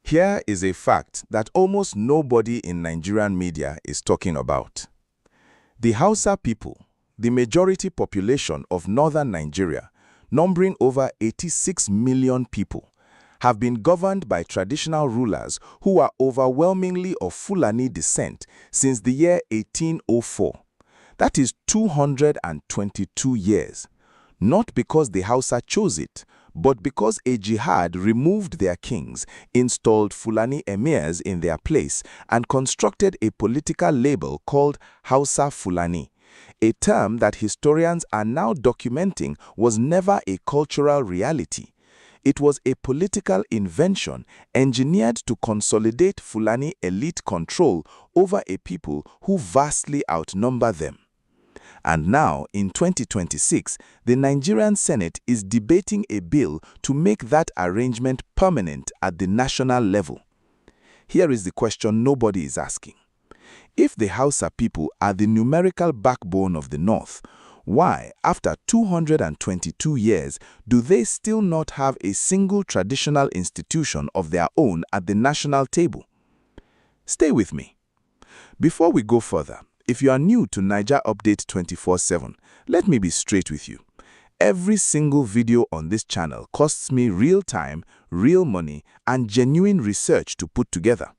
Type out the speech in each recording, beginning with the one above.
Here is a fact that almost nobody in Nigerian media is talking about. The Hausa people, the majority population of northern Nigeria, numbering over 86 million people, have been governed by traditional rulers who are overwhelmingly of Fulani descent since the year 1804. That is 222 years. Not because the Hausa chose it, but because a jihad removed their kings, installed Fulani emirs in their place, and constructed a political label called Hausa Fulani, a term that historians are now documenting was never a cultural reality. It was a political invention engineered to consolidate Fulani elite control over a people who vastly outnumber them. And now, in 2026, the Nigerian Senate is debating a bill to make that arrangement permanent at the national level. Here is the question nobody is asking. If the Hausa people are the numerical backbone of the North, why, after 222 years, do they still not have a single traditional institution of their own at the national table? Stay with me. Before we go further, if you are new to Niger Update 24/7, let me be straight with you. Every single video on this channel costs me real time, real money, and genuine research to put together.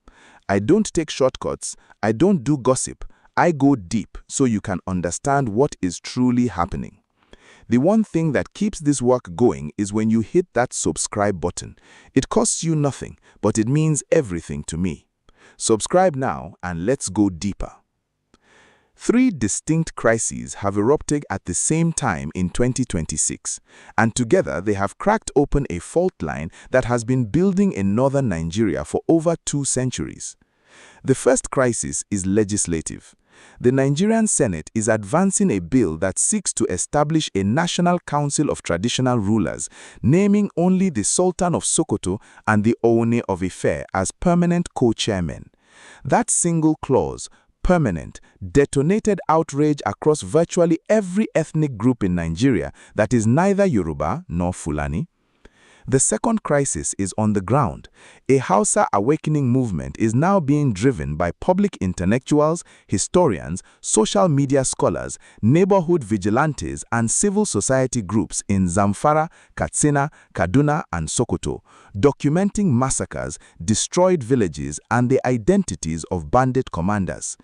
I don't take shortcuts, I don't do gossip, I go deep so you can understand what is truly happening. The one thing that keeps this work going is when you hit that subscribe button. It costs you nothing, but it means everything to me. Subscribe now and let's go deeper. Three distinct crises have erupted at the same time in 2026, and together they have cracked open a fault line that has been building in northern Nigeria for over 2 centuries. The first crisis is legislative. The Nigerian Senate is advancing a bill that seeks to establish a National Council of Traditional Rulers, naming only the Sultan of Sokoto and the Ooni of Ife as permanent co-chairmen. That single clause, permanent, detonated outrage across virtually every ethnic group in Nigeria that is neither Yoruba nor Fulani. The second crisis is on the ground. A Hausa awakening movement is now being driven by public intellectuals, historians, social media scholars, neighborhood vigilantes, and civil society groups in Zamfara, Katsina, Kaduna, and Sokoto, documenting massacres, destroyed villages, and the identities of bandit commanders.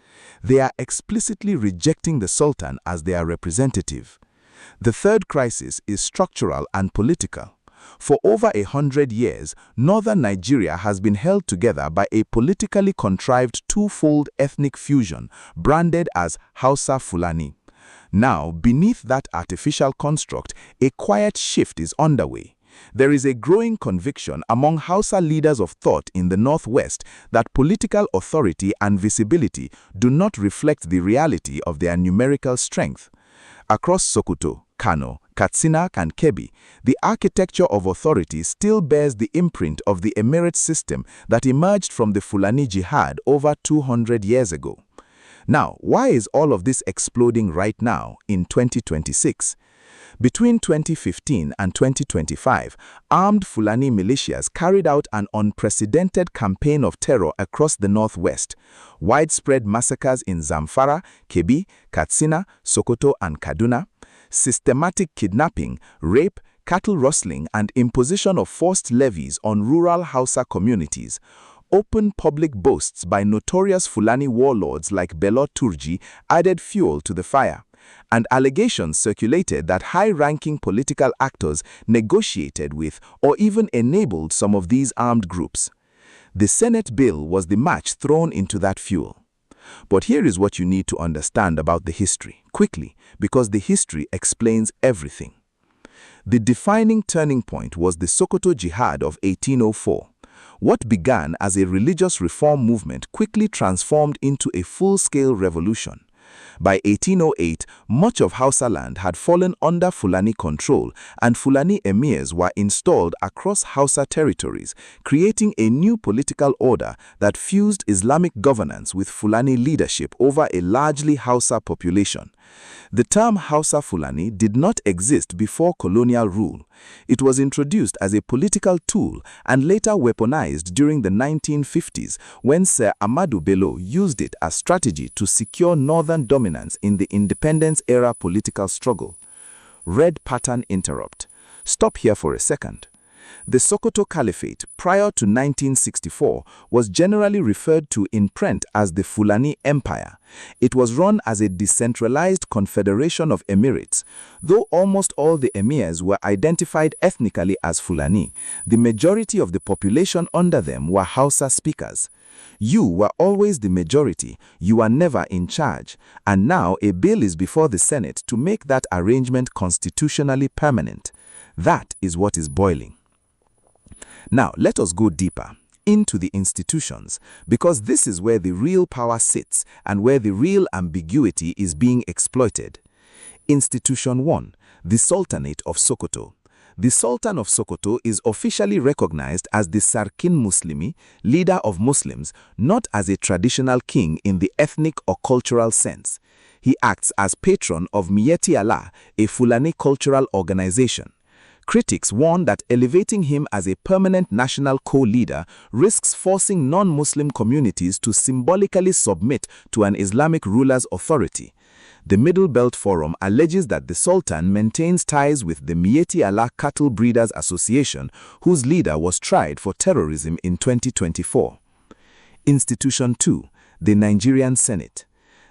They are explicitly rejecting the Sultan as their representative. The third crisis is structural and political. For over 100 years, northern Nigeria has been held together by a politically contrived twofold ethnic fusion branded as Hausa Fulani. Now, beneath that artificial construct, a quiet shift is underway. There is a growing conviction among Hausa leaders of thought in the Northwest that political authority and visibility do not reflect the reality of their numerical strength. Across Sokoto, Kano, Katsina, and Kebbi, the architecture of authority still bears the imprint of the emirate system that emerged from the Fulani Jihad over 200 years ago. Now, why is all of this exploding right now in 2026? Between 2015 and 2025, armed Fulani militias carried out an unprecedented campaign of terror across the Northwest. Widespread massacres in Zamfara, Kebbi, Katsina, Sokoto, and Kaduna. Systematic kidnapping, rape, cattle rustling, and imposition of forced levies on rural Hausa communities. Open public boasts by notorious Fulani warlords like Bello Turji added fuel to the fire, and allegations circulated that high-ranking political actors negotiated with or even enabled some of these armed groups. The Senate bill was the match thrown into that fuel. But here is what you need to understand about the history, quickly, because the history explains everything. The defining turning point was the Sokoto Jihad of 1804. What began as a religious reform movement quickly transformed into a full-scale revolution. By 1808, much of Hausa land had fallen under Fulani control, and Fulani emirs were installed across Hausa territories, creating a new political order that fused Islamic governance with Fulani leadership over a largely Hausa population. The term Hausa Fulani did not exist before colonial rule. It was introduced as a political tool and later weaponized during the 1950s when Sir Ahmadu Bello used it as strategy to secure northern dominance in the independence-era political struggle. Red pattern interrupt. Stop here for a second. The Sokoto Caliphate, prior to 1964, was generally referred to in print as the Fulani Empire. It was run as a decentralized confederation of emirates. Though almost all the emirs were identified ethnically as Fulani, the majority of the population under them were Hausa speakers. You were always the majority, you were never in charge, and now a bill is before the Senate to make that arrangement constitutionally permanent. That is what is boiling. Now, let us go deeper into the institutions, because this is where the real power sits and where the real ambiguity is being exploited. Institution 1, the Sultanate of Sokoto. The Sultan of Sokoto is officially recognized as the Sarkin Muslimi, leader of Muslims, not as a traditional king in the ethnic or cultural sense. He acts as patron of Miyetti Allah, a Fulani cultural organization. Critics warn that elevating him as a permanent national co-leader risks forcing non-Muslim communities to symbolically submit to an Islamic ruler's authority. The Middle Belt Forum alleges that the Sultan maintains ties with the Miyetti Allah Cattle Breeders Association, whose leader was tried for terrorism in 2024. Institution 2, the Nigerian Senate.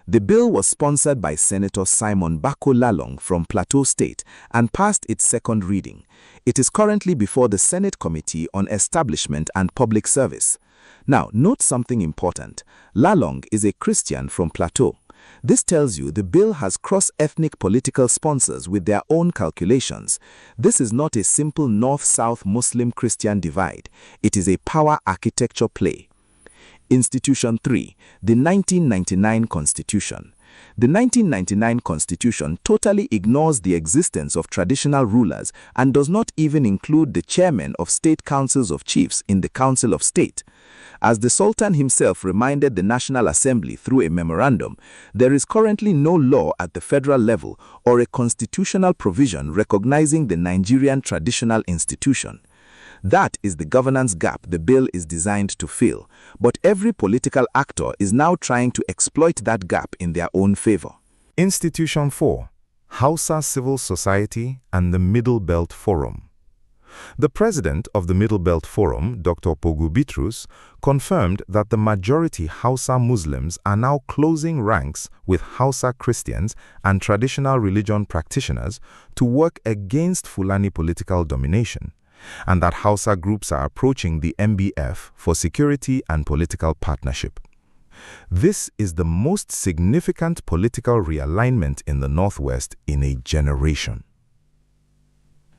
The bill was sponsored by Senator Simon Bako Lalong from Plateau State and passed its second reading. It is currently before the Senate Committee on Establishment and Public Service. Now, note something important. Lalong is a Christian from Plateau. This tells you the bill has cross-ethnic political sponsors with their own calculations. This is not a simple North-South Muslim-Christian divide. It is a power architecture play. Institution 3, the 1999 Constitution. The 1999 Constitution totally ignores the existence of traditional rulers and does not even include the chairmen of state councils of chiefs in the Council of State. As the Sultan himself reminded the National Assembly through a memorandum, there is currently no law at the federal level or a constitutional provision recognizing the Nigerian traditional institution. That is the governance gap the bill is designed to fill, but every political actor is now trying to exploit that gap in their own favor. Institution 4, Hausa Civil Society and the Middle Belt Forum. The president of the Middle Belt Forum, Dr. Pogu Bitrus, confirmed that the majority Hausa Muslims are now closing ranks with Hausa Christians and traditional religion practitioners to work against Fulani political domination, and that Hausa groups are approaching the MBF for security and political partnership. This is the most significant political realignment in the Northwest in a generation.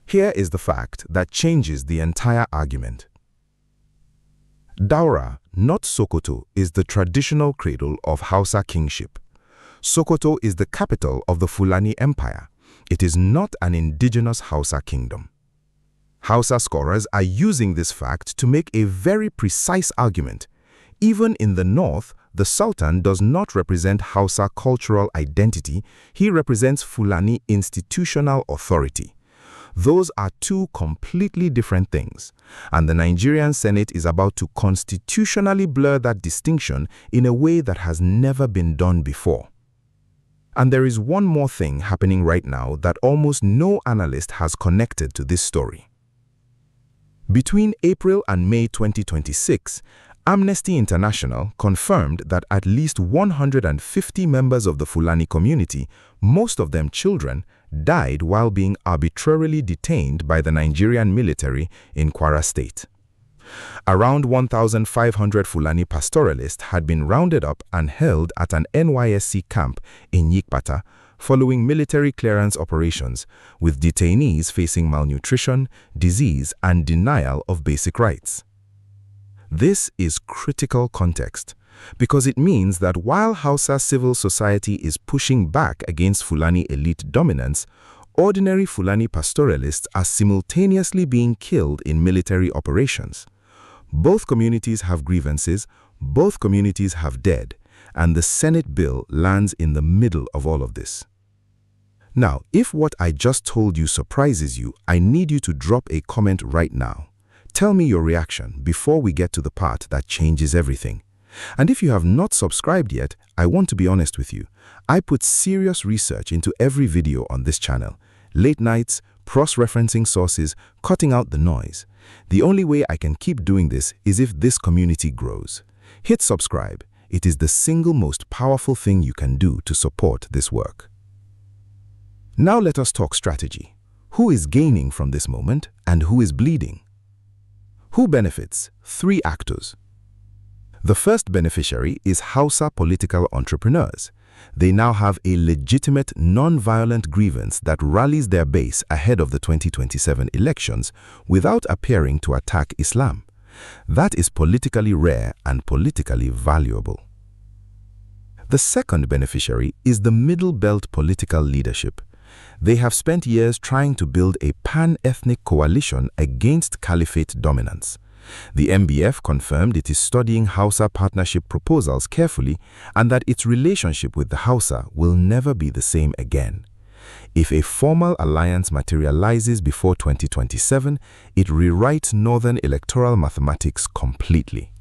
Here is the fact that changes the entire argument. Daura, not Sokoto, is the traditional cradle of Hausa kingship. Sokoto is the capital of the Fulani Empire. It is not an indigenous Hausa kingdom. Hausa scholars are using this fact to make a very precise argument. Even in the north, the Sultan does not represent Hausa cultural identity, he represents Fulani institutional authority. Those are two completely different things, and the Nigerian Senate is about to constitutionally blur that distinction in a way that has never been done before. And there is one more thing happening right now that almost no analyst has connected to this story. Between April and May 2026, Amnesty International confirmed that at least 150 members of the Fulani community, most of them children, died while being arbitrarily detained by the Nigerian military in Kwara State. Around 1,500 Fulani pastoralists had been rounded up and held at an NYSC camp in Yikpata following military clearance operations, with detainees facing malnutrition, disease, and denial of basic rights. This is critical context, because it means that while Hausa civil society is pushing back against Fulani elite dominance, ordinary Fulani pastoralists are simultaneously being killed in military operations. Both communities have grievances, both communities have dead, and the Senate bill lands in the middle of all of this. Now, if what I just told you surprises you, I need you to drop a comment right now. Tell me your reaction before we get to the part that changes everything. And if you have not subscribed yet, I want to be honest with you. I put serious research into every video on this channel. Late nights, cross-referencing sources, cutting out the noise. The only way I can keep doing this is if this community grows. Hit subscribe. It is the single most powerful thing you can do to support this work. Now let us talk strategy. Who is gaining from this moment and who is bleeding? Who benefits? 3 actors. The first beneficiary is Hausa political entrepreneurs. They now have a legitimate, non-violent grievance that rallies their base ahead of the 2027 elections without appearing to attack Islam. That is politically rare and politically valuable. The second beneficiary is the Middle Belt political leadership. They have spent years trying to build a pan-ethnic coalition against caliphate dominance. The MBF confirmed it is studying Hausa partnership proposals carefully and that its relationship with the Hausa will never be the same again. If a formal alliance materializes before 2027, it rewrites northern electoral mathematics completely.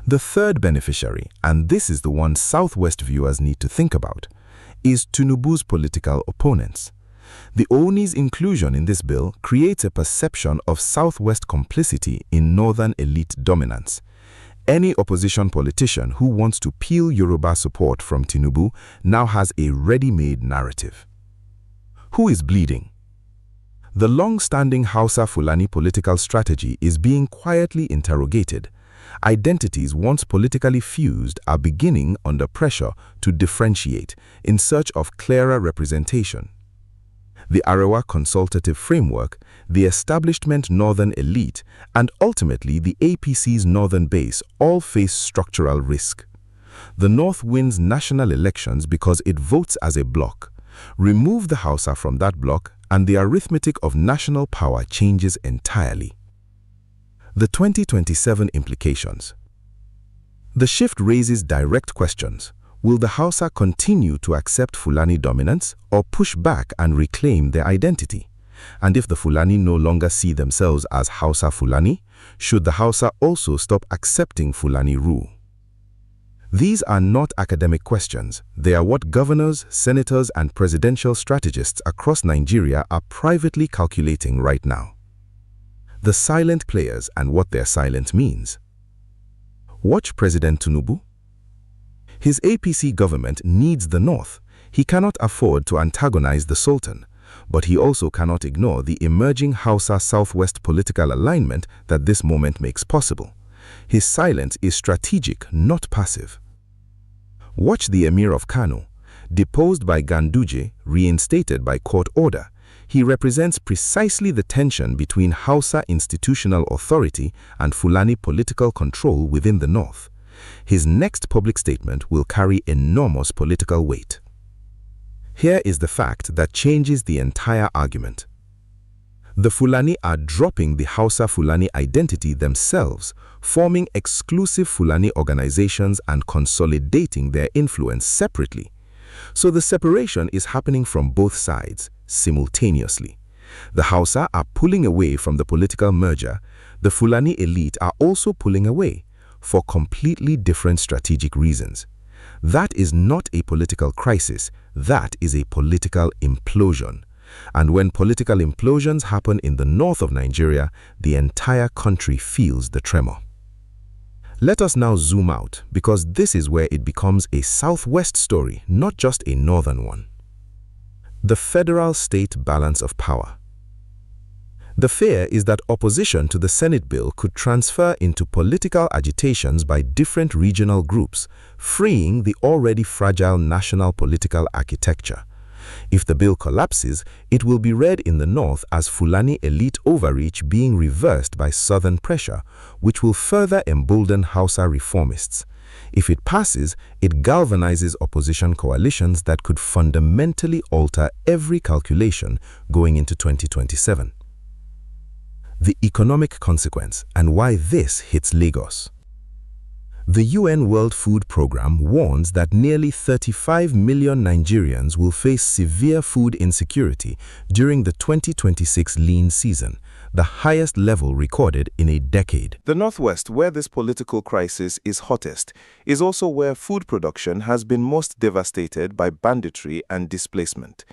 The third beneficiary, and this is the one Southwest viewers need to think about, is Tinubu's political opponents. The Ooni's inclusion in this bill creates a perception of Southwest complicity in northern elite dominance. Any opposition politician who wants to peel Yoruba support from Tinubu now has a ready-made narrative. Who is bleeding? The long-standing Hausa Fulani political strategy is being quietly interrogated. Identities once politically fused are beginning under pressure to differentiate in search of clearer representation. The Arewa consultative framework, the establishment northern elite, and ultimately the APC's northern base all face structural risk. The North wins national elections because it votes as a bloc. Remove the Hausa from that bloc and the arithmetic of national power changes entirely. The 2027 implications. The shift raises direct questions. Will the Hausa continue to accept Fulani dominance or push back and reclaim their identity? And if the Fulani no longer see themselves as Hausa Fulani, should the Hausa also stop accepting Fulani rule? These are not academic questions. They are what governors, senators, and presidential strategists across Nigeria are privately calculating right now. The silent players and what their silence means. Watch President Tinubu. His APC government needs the North. He cannot afford to antagonize the Sultan, but he also cannot ignore the emerging Hausa Southwest political alignment that this moment makes possible. His silence is strategic, not passive. Watch the Emir of Kano. Deposed by Ganduje, reinstated by court order, he represents precisely the tension between Hausa institutional authority and Fulani political control within the North. His next public statement will carry enormous political weight. Here is the fact that changes the entire argument. The Fulani are dropping the Hausa Fulani identity themselves, forming exclusive Fulani organizations and consolidating their influence separately. So the separation is happening from both sides, simultaneously. The Hausa are pulling away from the political merger. The Fulani elite are also pulling away, for completely different strategic reasons. That is not a political crisis, that is a political implosion. And when political implosions happen in the north of Nigeria, the entire country feels the tremor. Let us now zoom out, because this is where it becomes a southwest story, not just a northern one. The federal-state balance of power. The fear is that opposition to the Senate bill could transfer into political agitations by different regional groups, freeing the already fragile national political architecture. If the bill collapses, it will be read in the north as Fulani elite overreach being reversed by southern pressure, which will further embolden Hausa reformists. If it passes, it galvanizes opposition coalitions that could fundamentally alter every calculation going into 2027. The economic consequence and why this hits Lagos. The UN World Food Programme warns that nearly 35 million Nigerians will face severe food insecurity during the 2026 lean season, the highest level recorded in a decade. The Northwest, where this political crisis is hottest, is also where food production has been most devastated by banditry and displacement.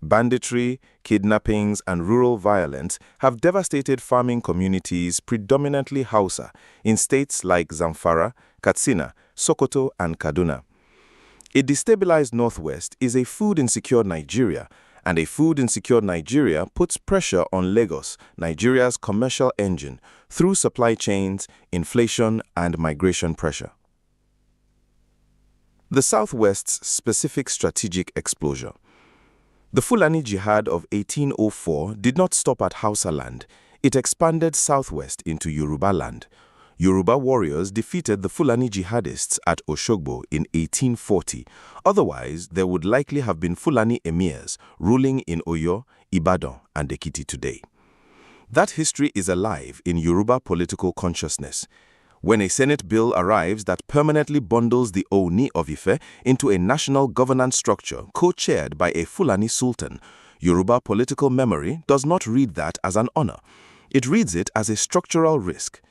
Banditry, kidnappings, and rural violence have devastated farming communities, predominantly Hausa, in states like Zamfara, Katsina, Sokoto, and Kaduna. A destabilized Northwest is a food-insecure Nigeria, and a food-insecure Nigeria puts pressure on Lagos, Nigeria's commercial engine, through supply chains, inflation, and migration pressure. The Southwest's specific strategic exposure. The Fulani Jihad of 1804 did not stop at Hausa land. It expanded southwest into Yoruba land. Yoruba warriors defeated the Fulani jihadists at Oshogbo in 1840. Otherwise, there would likely have been Fulani emirs ruling in Oyo, Ibadan, and Ekiti today. That history is alive in Yoruba political consciousness. When a Senate bill arrives that permanently bundles the Oni of Ife into a national governance structure co-chaired by a Fulani sultan, Yoruba political memory does not read that as an honor. It reads it as a structural risk.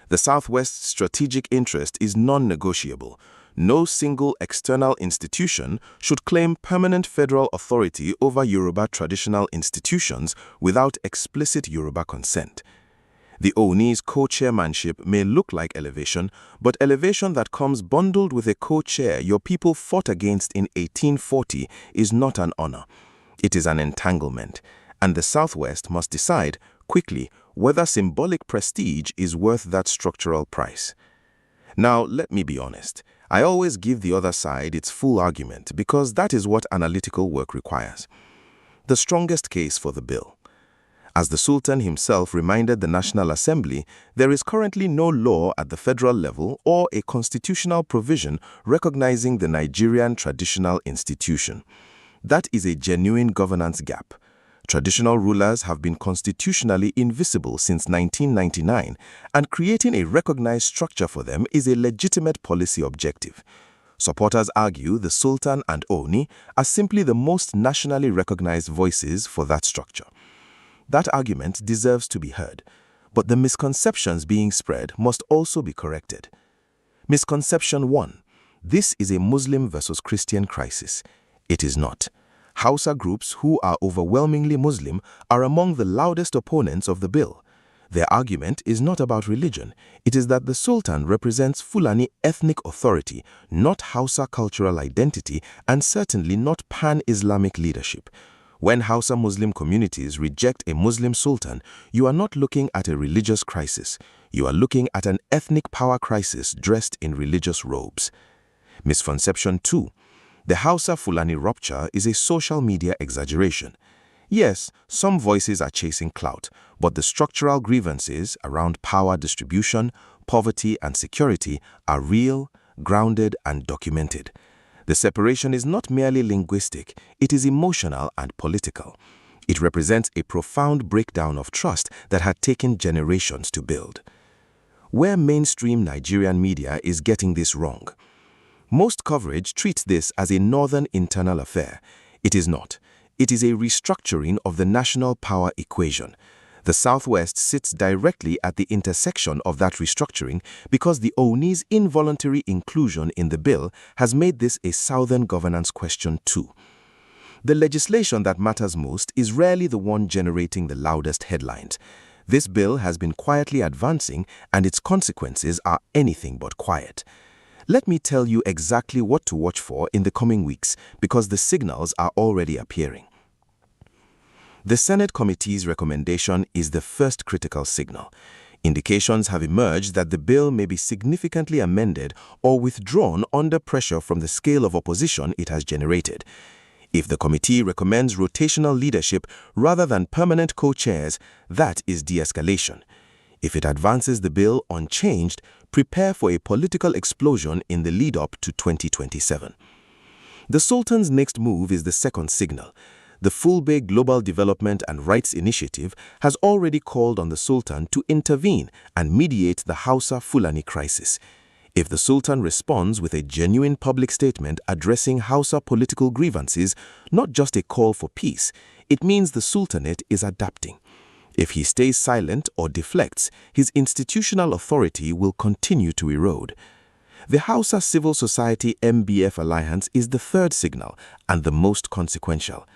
The Southwest's strategic interest is non-negotiable. No single external institution should claim permanent federal authority over Yoruba traditional institutions without explicit Yoruba consent. The Oni's co-chairmanship may look like elevation, but elevation that comes bundled with a co-chair your people fought against in 1840 is not an honor. It is an entanglement, and the Southwest must decide, quickly, whether symbolic prestige is worth that structural price. Now, let me be honest. I always give the other side its full argument because that is what analytical work requires. The strongest case for the bill. As the Sultan himself reminded the National Assembly, there is currently no law at the federal level or a constitutional provision recognizing the Nigerian traditional institution. That is a genuine governance gap. Traditional rulers have been constitutionally invisible since 1999, and creating a recognized structure for them is a legitimate policy objective. Supporters argue the Sultan and Oni are simply the most nationally recognized voices for that structure. That argument deserves to be heard, but the misconceptions being spread must also be corrected. Misconception 1. This is a Muslim versus Christian crisis. It is not. Hausa groups who are overwhelmingly Muslim are among the loudest opponents of the bill. Their argument is not about religion. It is that the Sultan represents Fulani ethnic authority, not Hausa cultural identity, and certainly not pan-Islamic leadership. When Hausa Muslim communities reject a Muslim Sultan, you are not looking at a religious crisis. You are looking at an ethnic power crisis dressed in religious robes. Misconception 2. The Hausa-Fulani rupture is a social media exaggeration. Yes, some voices are chasing clout, but the structural grievances around power distribution, poverty, and security are real, grounded, and documented. The separation is not merely linguistic, it is emotional and political. It represents a profound breakdown of trust that had taken generations to build. Where mainstream Nigerian media is getting this wrong. Most coverage treats this as a northern internal affair. It is not. It is a restructuring of the national power equation. The Southwest sits directly at the intersection of that restructuring because the Oni's involuntary inclusion in the bill has made this a southern governance question too. The legislation that matters most is rarely the one generating the loudest headlines. This bill has been quietly advancing, and its consequences are anything but quiet. Let me tell you exactly what to watch for in the coming weeks because the signals are already appearing. The Senate Committee's recommendation is the first critical signal. Indications have emerged that the bill may be significantly amended or withdrawn under pressure from the scale of opposition it has generated. If the committee recommends rotational leadership rather than permanent co-chairs, that is de-escalation. If it advances the bill unchanged, prepare for a political explosion in the lead-up to 2027. The Sultan's next move is the second signal. The Fulbe Global Development and Rights Initiative has already called on the Sultan to intervene and mediate the Hausa Fulani crisis. If the Sultan responds with a genuine public statement addressing Hausa political grievances, not just a call for peace, it means the Sultanate is adapting. If he stays silent or deflects, his institutional authority will continue to erode. The Hausa Civil Society MBF alliance is the third signal and the most consequential.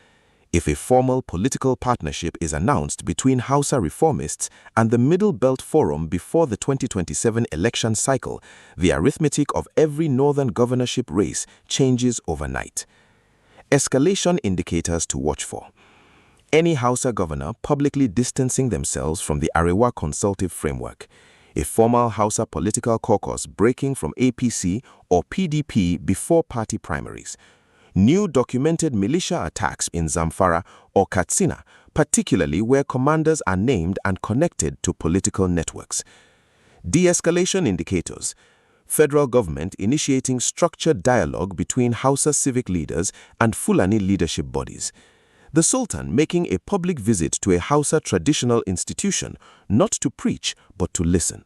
If a formal political partnership is announced between Hausa reformists and the Middle Belt Forum before the 2027 election cycle, the arithmetic of every northern governorship race changes overnight. Escalation indicators to watch for. Any Hausa governor publicly distancing themselves from the Arewa consultative framework. A formal Hausa political caucus breaking from APC or PDP before party primaries. New documented militia attacks in Zamfara or Katsina, particularly where commanders are named and connected to political networks. De-escalation indicators. Federal government initiating structured dialogue between Hausa civic leaders and Fulani leadership bodies. The Sultan making a public visit to a Hausa traditional institution, not to preach but to listen.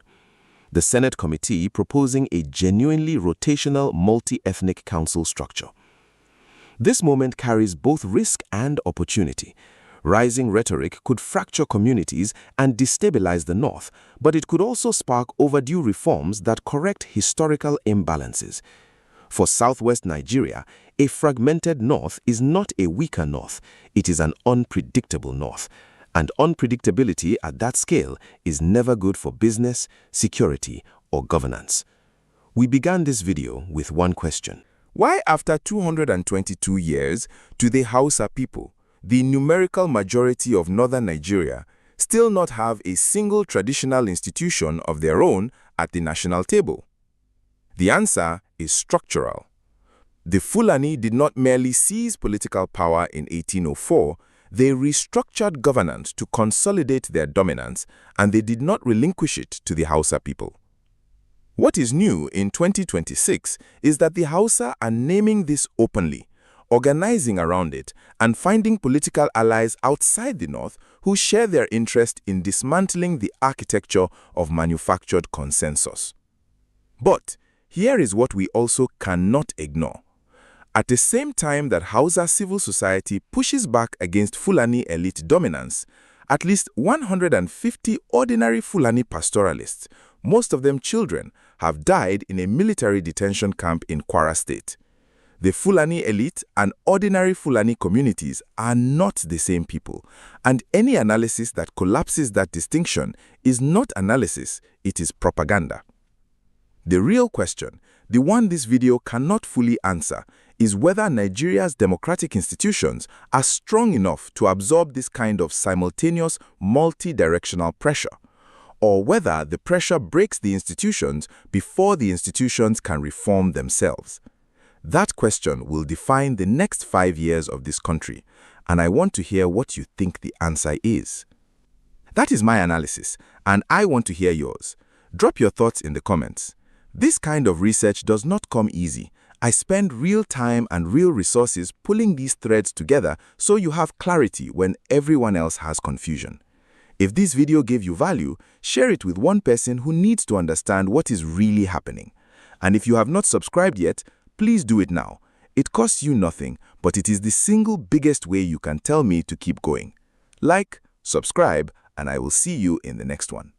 The Senate committee proposing a genuinely rotational multi-ethnic council structure. This moment carries both risk and opportunity. Rising rhetoric could fracture communities and destabilize the North, but it could also spark overdue reforms that correct historical imbalances. For Southwest Nigeria, a fragmented North is not a weaker North, it is an unpredictable North. And unpredictability at that scale is never good for business, security, or governance. We began this video with one question. Why after 222 years do the Hausa people, the numerical majority of northern Nigeria, still not have a single traditional institution of their own at the national table? The answer is structural. The Fulani did not merely seize political power in 1804, they restructured governance to consolidate their dominance, and they did not relinquish it to the Hausa people. What is new in 2026 is that the Hausa are naming this openly, organizing around it, and finding political allies outside the North who share their interest in dismantling the architecture of manufactured consensus. But here is what we also cannot ignore. At the same time that Hausa civil society pushes back against Fulani elite dominance, at least 150 ordinary Fulani pastoralists, most of them children, have died in a military detention camp in Kwara State. The Fulani elite and ordinary Fulani communities are not the same people, and any analysis that collapses that distinction is not analysis, it is propaganda. The real question, the one this video cannot fully answer, is whether Nigeria's democratic institutions are strong enough to absorb this kind of simultaneous, multi-directional pressure, or whether the pressure breaks the institutions before the institutions can reform themselves. That question will define the next 5 years of this country, and I want to hear what you think the answer is. That is my analysis, and I want to hear yours. Drop your thoughts in the comments. This kind of research does not come easy. I spend real time and real resources pulling these threads together so you have clarity when everyone else has confusion. If this video gave you value, share it with one person who needs to understand what is really happening. And if you have not subscribed yet, please do it now. It costs you nothing, but it is the single biggest way you can tell me to keep going. Like, subscribe, and I will see you in the next one.